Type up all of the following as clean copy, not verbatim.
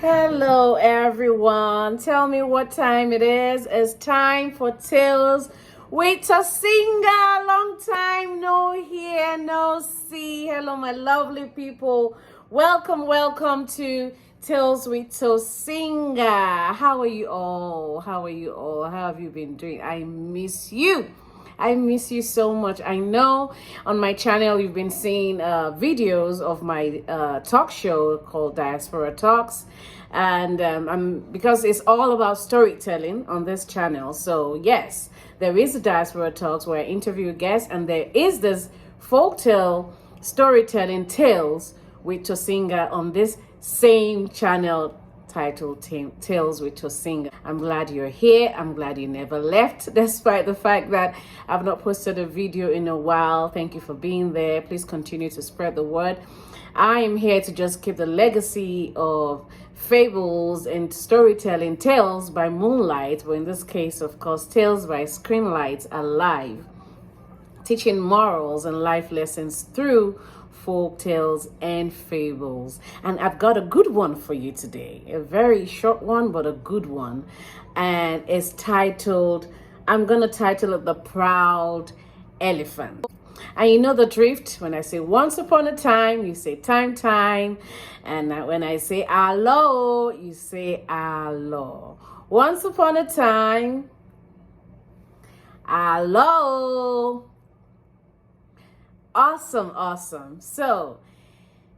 Hello, everyone. Tell me what time it is. It's time for Tales with Tosinger. Long time no hear, no see. Hello, my lovely people. Welcome to Tales with Tosinger. How are you all? How have you been doing? I miss you. I miss you so much. I know on my channel you've been seeing videos of my talk show called Diaspora Talks, and because it's all about storytelling on this channel. So yes, there is a Diaspora Talks where I interview guests, and there is this folktale storytelling tales with Tosinger on this same channel titled Tales with Tosinger. I'm glad you're here. I'm glad you never left, despite the fact that I've not posted a video in a while. Thank you for being there. Please continue to spread the word. I am here to just keep the legacy of fables and storytelling, tales by moonlight, but in this case, of course, tales by screen lights, alive, teaching morals and life lessons through folk tales and fables. And I've got a good one for you today, a very short one but a good one, and it's titled, I'm gonna title it The Proud Elephant. And you know the drift. When I say once upon a time, you say time, and when I say hello, you say hello. Once upon a time, hello. Awesome. So,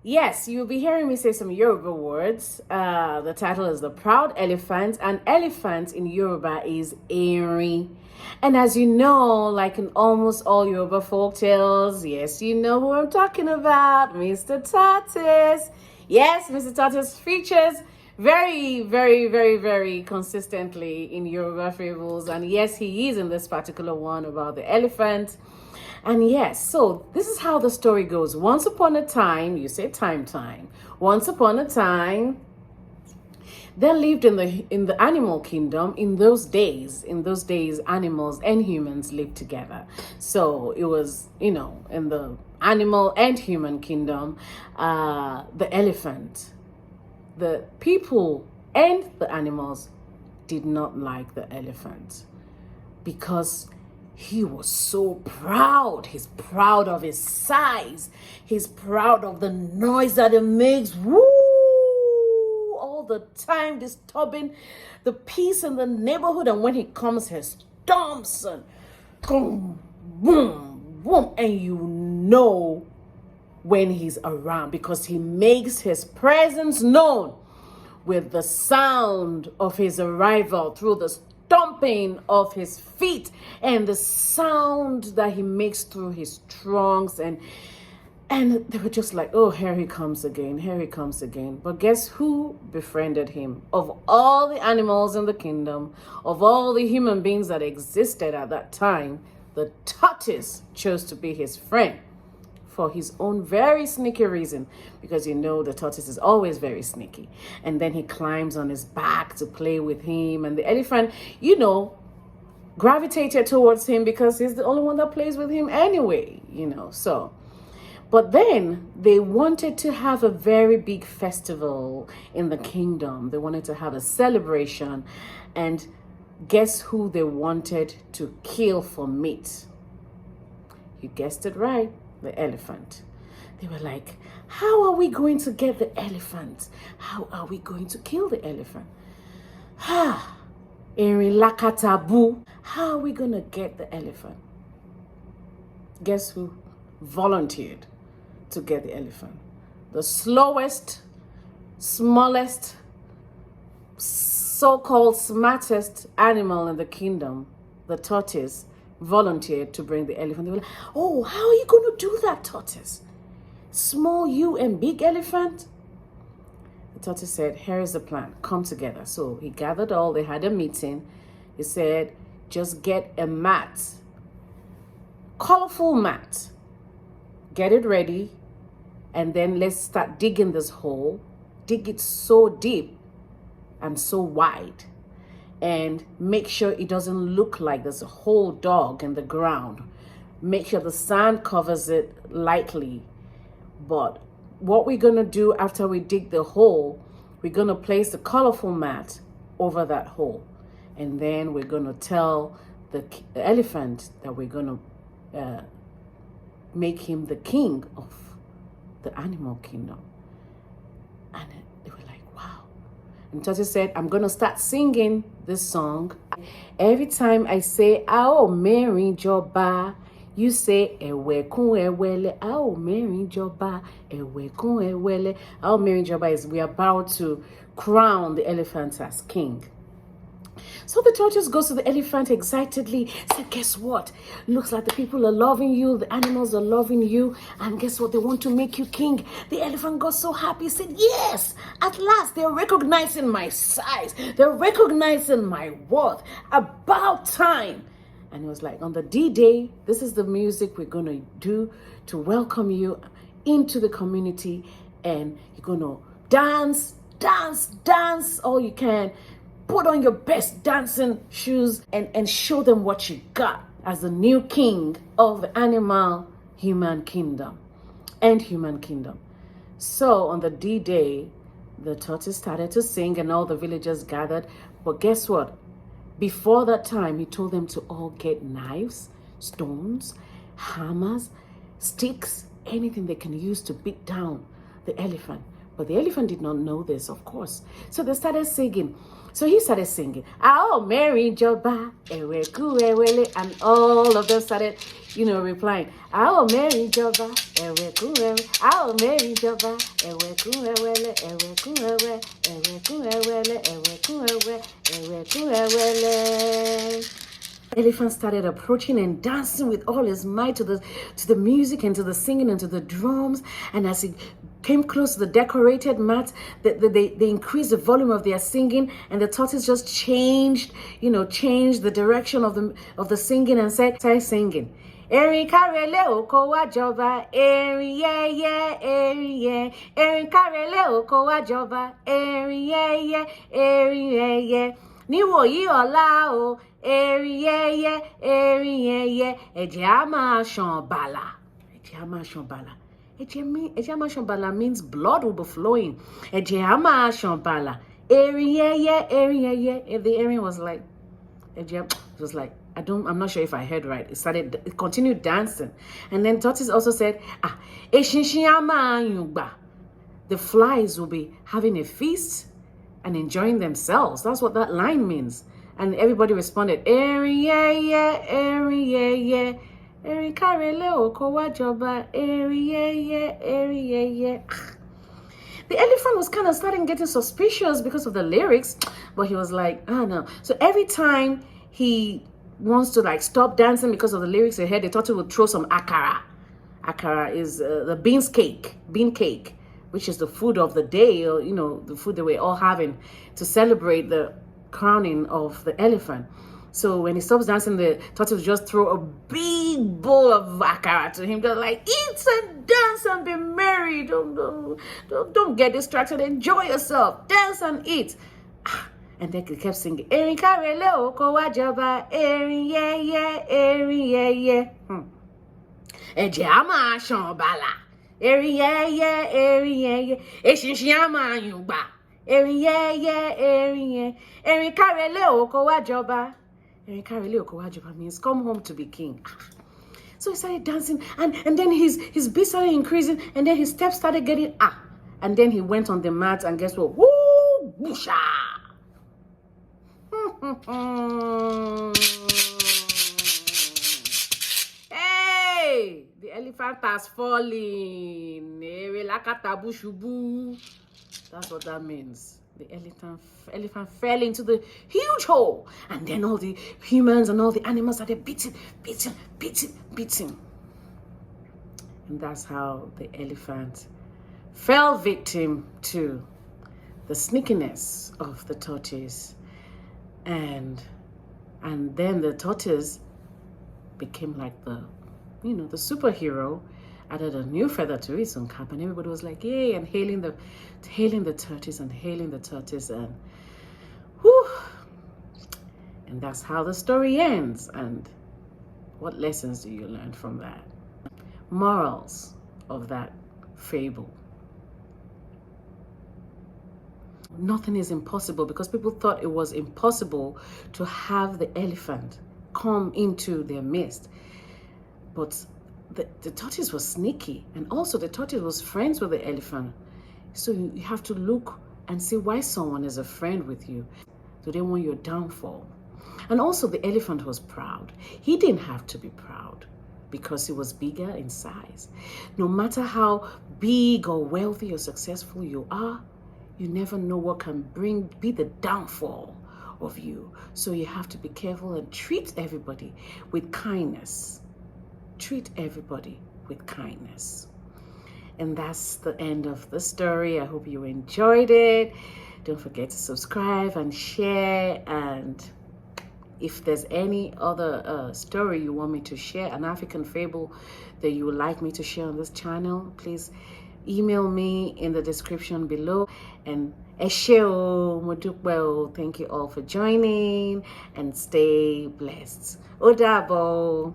yes, you'll be hearing me say some Yoruba words. The title is The Proud Elephant, and elephant in Yoruba is Erin. And as you know, like in almost all Yoruba folktales, yes, you know who I'm talking about, Mr. Tortoise. Yes, Mr. Tortoise features very consistently in Yoruba fables. And yes, he is in this particular one about the elephant. And yes, so this is how the story goes. Once upon a time, you say time. Once upon a time, there lived in the animal kingdom. In those days, animals and humans lived together. So it was, in the animal and human kingdom, the elephant, the people and the animals did not like the elephant because he was so proud. He's proud of his size. He's proud of the noise that it makes. Woo! All the time disturbing the peace in the neighborhood. And when he comes, he stomps and boom, boom, boom. And you know when he's around because he makes his presence known with the sound of his arrival through the stomping of his feet and the sound that he makes through his trunks, and they were just like, oh, here he comes again. But guess who befriended him? Of all the animals in the kingdom, of all the human beings that existed at that time, the tortoise chose to be his friend for his own very sneaky reason, because the tortoise is always very sneaky. And then he climbs on his back to play with him, and the elephant, gravitated towards him because he's the only one that plays with him anyway, so. But then they wanted to have a very big festival in the kingdom. They wanted to have a celebration, and guess who they wanted to kill for meat? You guessed it right. The elephant. They were like, how are we going to get the elephant? How are we going to kill the elephant? Erin, Lakatabu. How are we going to get the elephant? Guess who volunteered to get the elephant? The slowest, smallest, so-called smartest animal in the kingdom, the tortoise, volunteered to bring the elephant. They were like, oh, how are you going to do that, tortoise? Small you and big elephant? The tortoise said, here is the plan. Come together. So he gathered all. They had a meeting. He said, just get a mat, colorful mat. Get it ready. And then let's start digging this hole. Dig it so deep and so wide. And make sure it doesn't look like there's a whole dog in the ground. Make sure the sand covers it lightly. But what we're going to do after we dig the hole, we're going to place the colorful mat over that hole. And then we're going to tell the elephant that we're going to make him the king of the animal kingdom. And they were like, wow. And Tortoise said, I'm going to start singing this song. Every time I say, Ao Mary Joba, you say, Ewe kun ewele. Ao Mary Joba, Ewe kun ewele. Ao Mary Joba is we are about to crown the elephant as king. So the tortoise goes to the elephant excitedly, said, guess what? Looks like the people are loving you, the animals are loving you, and guess what? They want to make you king. The elephant got so happy, said, yes, at last they're recognizing my size. They're recognizing my worth. About time. And it was like, on the D-Day, this is the music we're going to do to welcome you into the community, and you're going to dance, dance, dance all you can. Put on your best dancing shoes and show them what you got as the new king of the animal human kingdom and human kingdom. So on the D-Day, the tortoise started to sing and all the villagers gathered. But guess what? Before that time, he told them to all get knives, stones, hammers, sticks, anything they can use to beat down the elephant. But the elephant did not know this, of course. So they started singing. So he started singing, Ao Mary Joba, Ewe ku ewele, and all of them started, replying, Ao Mary Joba, Ewe ku ewele, Ao Mary Joba, Ewe ku ewele, Ewe ku ewe, Ewe ku ewele, Ewe ku ewe, Ewe ku ewele. Elephant started approaching and dancing with all his might to the music and to the singing and to the drums. And as he came close to the decorated mat, they increased the volume of their singing, and the tortoise just changed the direction of the singing and started singing. Erin karele oko wa joba, Erin yeah, Erin yeah. Erin karele oko wa joba, Erin yeah, Erin yeah. Níwòyí ọ̀la o, Erin yeah, Erin yeah. Ẹ̀jẹ̀ á máa ṣàn bàlà. Ẹ̀jẹ̀ á máa ṣàn bàlà. Ẹ̀jẹ̀ á máa ṣàn bàlà means blood will be flowing. Ẹ̀jẹ̀ á máa ṣàn bàlà. Erin yeah, Erin yeah. And the Erin was like, I'm not sure if I heard right. It continued dancing. And then Tortoise also said, Eṣinṣin á máa yùngbà. The flies will be having a feast and enjoying themselves. That's what that line means. And everybody responded, Erin yeah, Erin yeah. Erin karele oko wa joba, Erin yeah, Erin yeah. The elephant was kind of starting getting suspicious because of the lyrics, but he was like, no. So every time he wants to stop dancing because of the lyrics ahead, they thought he would throw some akara. Akara is the bean cake, which is the food of the day, or the food that we're all having to celebrate the crowning of the elephant. So when he stops dancing, the tortoise just throw a big bowl of akara to him. They're like, eat and dance and be merry. Don't get distracted. Enjoy yourself. Dance and eat. And then he kept singing, Erin karele oko wa joba, Erin yeah, Erin yeah. Ẹ̀jẹ̀ á máa ṣàn bàlà. Erin yeah, Erin yeah. Eṣinṣin á máa yùngbà. Erin yeah, Erin yeah. Erin karele oko wa joba. Erin karele oko wa joba means come home to be king. So he started dancing, and then his beat started increasing, and then his steps started getting and then he went on the mat, and guess what? Woo! Boosha! Hey! The elephant has fallen. Lakatabu shubu. That's what that means. The elephant fell into the huge hole, and then all the humans and all the animals started beating. And that's how the elephant fell victim to the sneakiness of the tortoise. And then the tortoise became like the superhero, added a new feather to his own cap, and everybody was like, yay, and hailing the tortoise, and whew. And that's how the story ends. And what lessons do you learn from that? Morals of that fable. nothing is impossible, because people thought it was impossible to have the elephant come into their midst. But the tortoise was sneaky, and also the tortoise was friends with the elephant. So you have to look and see why someone is a friend with you. Do they want your downfall? And also the elephant was proud. He didn't have to be proud because he was bigger in size. No matter how big or wealthy or successful you are, you never know what can be the downfall of you. So you have to be careful and treat everybody with kindness. Treat everybody with kindness. And that's the end of the story. I hope you enjoyed it. Don't forget to subscribe and share. And if there's any other story you want me to share, an African fable that you would like me to share on this channel, please email me in the description below. And Esheo Modukwe, thank you all for joining, and stay blessed. Odabo.